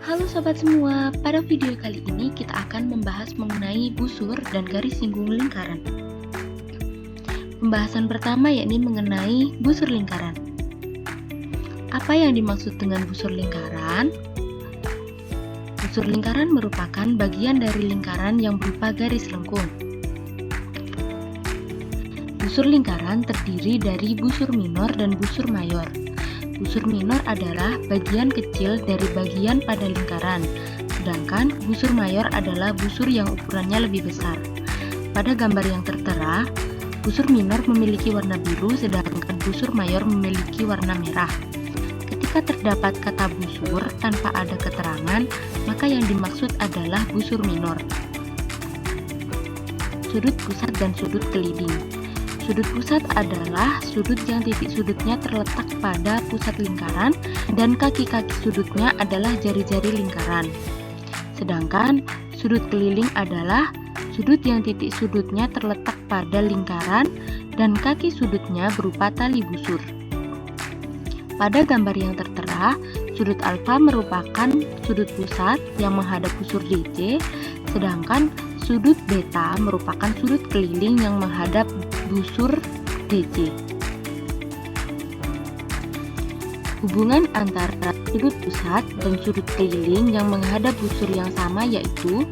Halo sobat semua, pada video kali ini kita akan membahas mengenai busur dan garis singgung lingkaran. Pembahasan pertama yakni mengenai busur lingkaran. Apa yang dimaksud dengan busur lingkaran? Busur lingkaran merupakan bagian dari lingkaran yang berupa garis lengkung. Busur lingkaran terdiri dari busur minor dan busur mayor. Busur minor adalah bagian kecil dari bagian pada lingkaran, sedangkan busur mayor adalah busur yang ukurannya lebih besar. Pada gambar yang tertera, busur minor memiliki warna biru, sedangkan busur mayor memiliki warna merah. Ketika terdapat kata busur tanpa ada keterangan, maka yang dimaksud adalah busur minor. Sudut pusat dan sudut keliling. Sudut pusat adalah sudut yang titik sudutnya terletak pada pusat lingkaran dan kaki-kaki sudutnya adalah jari-jari lingkaran. Sedangkan sudut keliling adalah sudut yang titik sudutnya terletak pada lingkaran dan kaki sudutnya berupa tali busur. Pada gambar yang tertera, sudut alfa merupakan sudut pusat yang menghadap busur DC, sedangkan sudut beta merupakan sudut keliling yang menghadap busur DC. Hubungan antara sudut pusat dan sudut keliling yang menghadap busur yang sama yaitu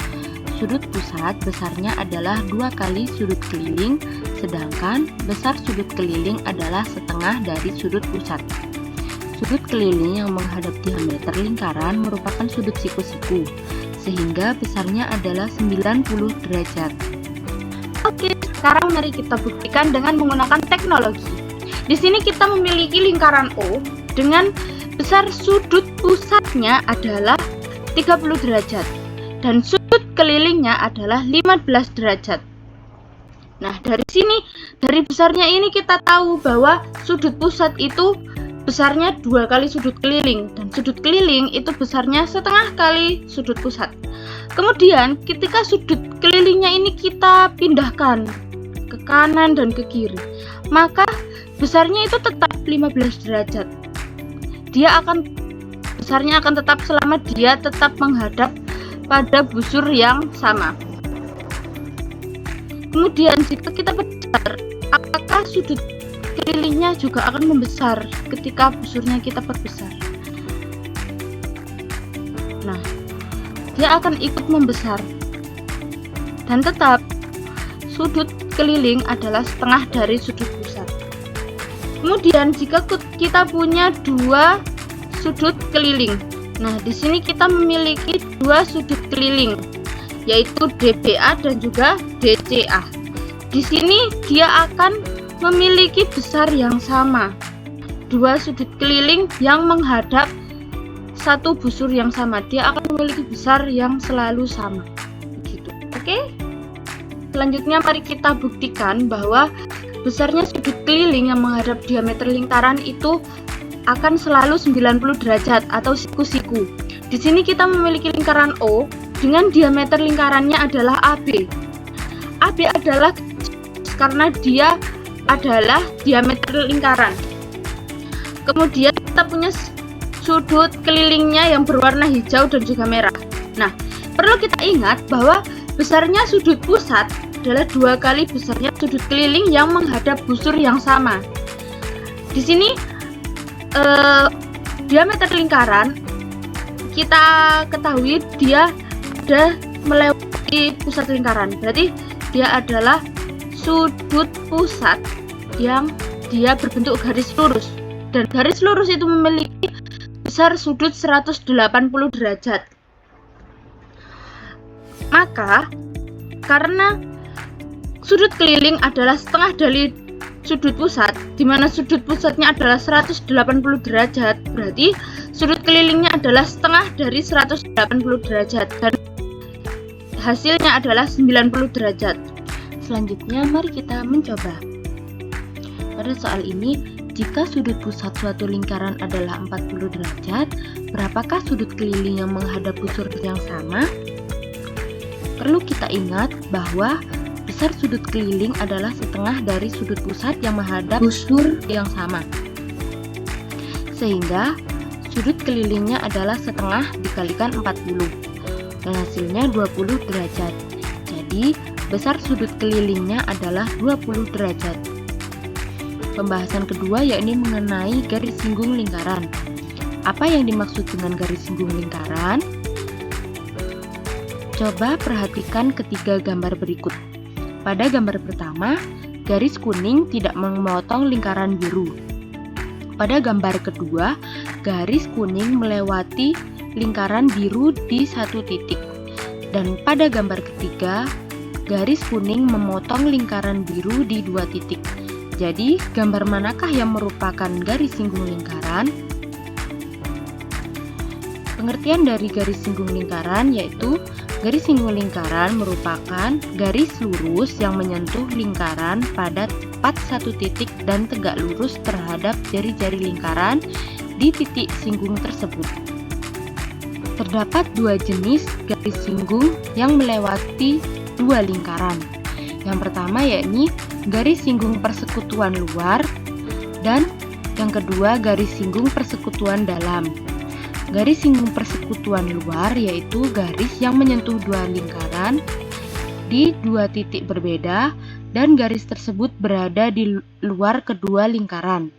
sudut pusat besarnya adalah 2 kali sudut keliling, sedangkan besar sudut keliling adalah setengah dari sudut pusat. Sudut keliling yang menghadap diameter lingkaran merupakan sudut siku-siku, sehingga besarnya adalah 90 derajat. Oke, sekarang mari kita buktikan dengan menggunakan teknologi. Di sini kita memiliki lingkaran O dengan besar sudut pusatnya adalah 30 derajat dan sudut kelilingnya adalah 15 derajat. Nah, dari besarnya ini kita tahu bahwa sudut pusat itu besarnya 2 kali sudut keliling dan sudut keliling itu besarnya setengah kali sudut pusat. Kemudian ketika sudut kelilingnya ini kita pindahkan ke kanan dan ke kiri, maka besarnya itu tetap 15 derajat. Besarnya akan tetap selama dia tetap menghadap pada busur yang sama. Kemudian jika kita perbesar, apakah sudut kelilingnya juga akan membesar ketika busurnya kita perbesar? Nah, dia akan ikut membesar dan tetap sudut keliling adalah setengah dari sudut pusat. Kemudian jika kita punya 2 sudut keliling, nah di sini kita memiliki 2 sudut keliling yaitu DBA dan juga DCA. Di sini dia akan memiliki besar yang sama, 2 sudut keliling yang menghadap satu busur yang sama, dia akan memiliki besar yang selalu sama gitu. Oke, selanjutnya mari kita buktikan bahwa besarnya sudut keliling yang menghadap diameter lingkaran itu akan selalu 90 derajat atau siku-siku. Di sini kita memiliki lingkaran O dengan diameter lingkarannya adalah AB. AB adalah karena dia adalah diameter lingkaran. Kemudian kita punya sudut kelilingnya yang berwarna hijau dan juga merah. Nah, perlu kita ingat bahwa besarnya sudut pusat adalah 2 kali besarnya sudut keliling yang menghadap busur yang sama. Di sini diameter lingkaran kita ketahui dia sudah melewati pusat lingkaran. Berarti dia adalah sudut pusat yang dia berbentuk garis lurus. Dan garis lurus itu memiliki besar sudut 180 derajat. Maka karena sudut keliling adalah setengah dari sudut pusat, di mana sudut pusatnya adalah 180 derajat, berarti sudut kelilingnya adalah setengah dari 180 derajat dan hasilnya adalah 90 derajat. Selanjutnya mari kita mencoba. Pada soal ini, jika sudut pusat suatu lingkaran adalah 40 derajat, berapakah sudut keliling yang menghadap busur yang sama? Perlu kita ingat bahwa besar sudut keliling adalah setengah dari sudut pusat yang menghadap busur yang sama. Sehingga sudut kelilingnya adalah setengah dikalikan 40 dan hasilnya 20 derajat. Jadi besar sudut kelilingnya adalah 20 derajat. Pembahasan kedua yakni mengenai garis singgung lingkaran. Apa yang dimaksud dengan garis singgung lingkaran? Coba perhatikan ketiga gambar berikut. Pada gambar pertama, garis kuning tidak memotong lingkaran biru. Pada gambar kedua, garis kuning melewati lingkaran biru di satu titik. Dan pada gambar ketiga, garis kuning memotong lingkaran biru di dua titik. Jadi, gambar manakah yang merupakan garis singgung lingkaran? Pengertian dari garis singgung lingkaran yaitu garis singgung lingkaran merupakan garis lurus yang menyentuh lingkaran pada tepat satu titik dan tegak lurus terhadap jari-jari lingkaran di titik singgung tersebut. Terdapat dua jenis garis singgung yang melewati dua lingkaran. Yang pertama yakni garis singgung persekutuan luar dan yang kedua garis singgung persekutuan dalam. Garis singgung persekutuan luar yaitu garis yang menyentuh dua lingkaran di dua titik berbeda dan garis tersebut berada di luar kedua lingkaran.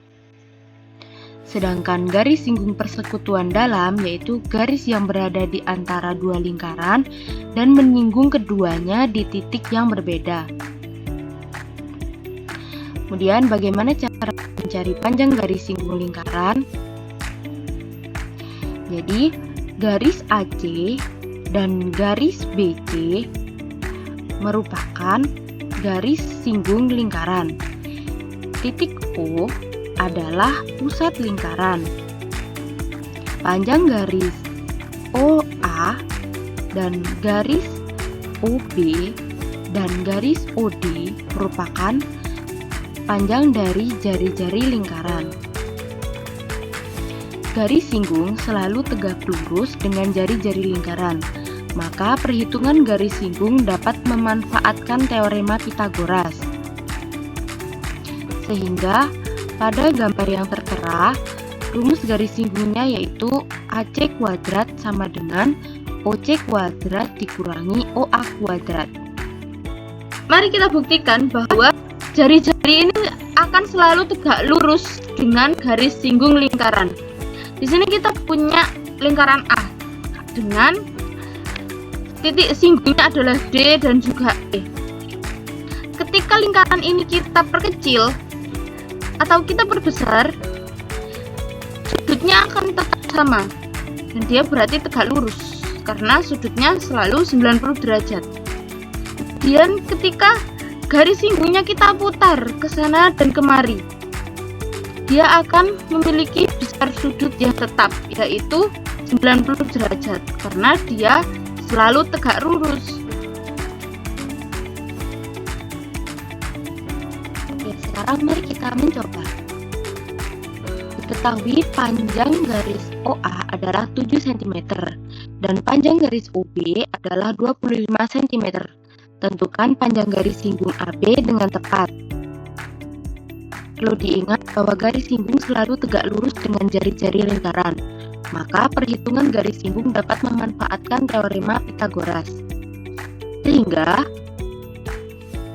Sedangkan garis singgung persekutuan dalam yaitu garis yang berada di antara dua lingkaran dan menyinggung keduanya di titik yang berbeda. Kemudian bagaimana cara mencari panjang garis singgung lingkaran? Jadi, garis AC dan garis BC merupakan garis singgung lingkaran. Titik O adalah pusat lingkaran. Panjang garis OA dan garis OB dan garis OD merupakan panjang dari jari-jari lingkaran. Garis singgung selalu tegak lurus dengan jari-jari lingkaran. Maka perhitungan garis singgung dapat memanfaatkan teorema Pythagoras. Sehingga pada gambar yang tertera, rumus garis singgungnya yaitu AC kuadrat sama dengan OC kuadrat dikurangi OA kuadrat. Mari kita buktikan bahwa jari-jari ini akan selalu tegak lurus dengan garis singgung lingkaran. Di sini kita punya lingkaran A dengan titik singgungnya adalah D dan juga E. Ketika lingkaran ini kita perkecil atau kita perbesar, sudutnya akan tetap sama dan dia berarti tegak lurus karena sudutnya selalu 90 derajat. Kemudian ketika garis singgungnya kita putar ke sana dan kemari, dia akan memiliki besar sudut yang tetap yaitu 90 derajat karena dia selalu tegak lurus. Oke, sekarang mari kita mencoba. Diketahui panjang garis OA adalah 7 cm dan panjang garis OB adalah 25 cm. Tentukan panjang garis singgung AB dengan tepat. Perlu diingat bahwa garis singgung selalu tegak lurus dengan jari-jari lingkaran. Maka perhitungan garis singgung dapat memanfaatkan teorema Pythagoras. Sehingga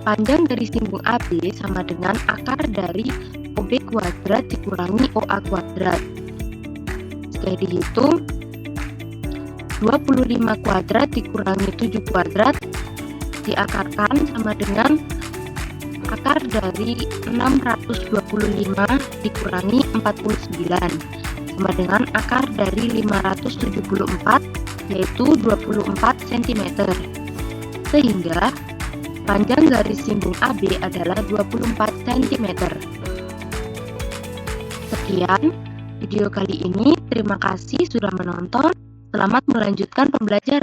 panjang garis singgung AB sama dengan akar dari OB kuadrat dikurangi OA kuadrat. Jika dihitung 25 kuadrat dikurangi 7 kuadrat diakarkan sama dengan akar dari 625 dikurangi 49 sama dengan akar dari 574 yaitu 24 cm. Sehingga panjang garis singgung AB adalah 24 cm. Sekian video kali ini, terima kasih sudah menonton. Selamat melanjutkan pembelajaran.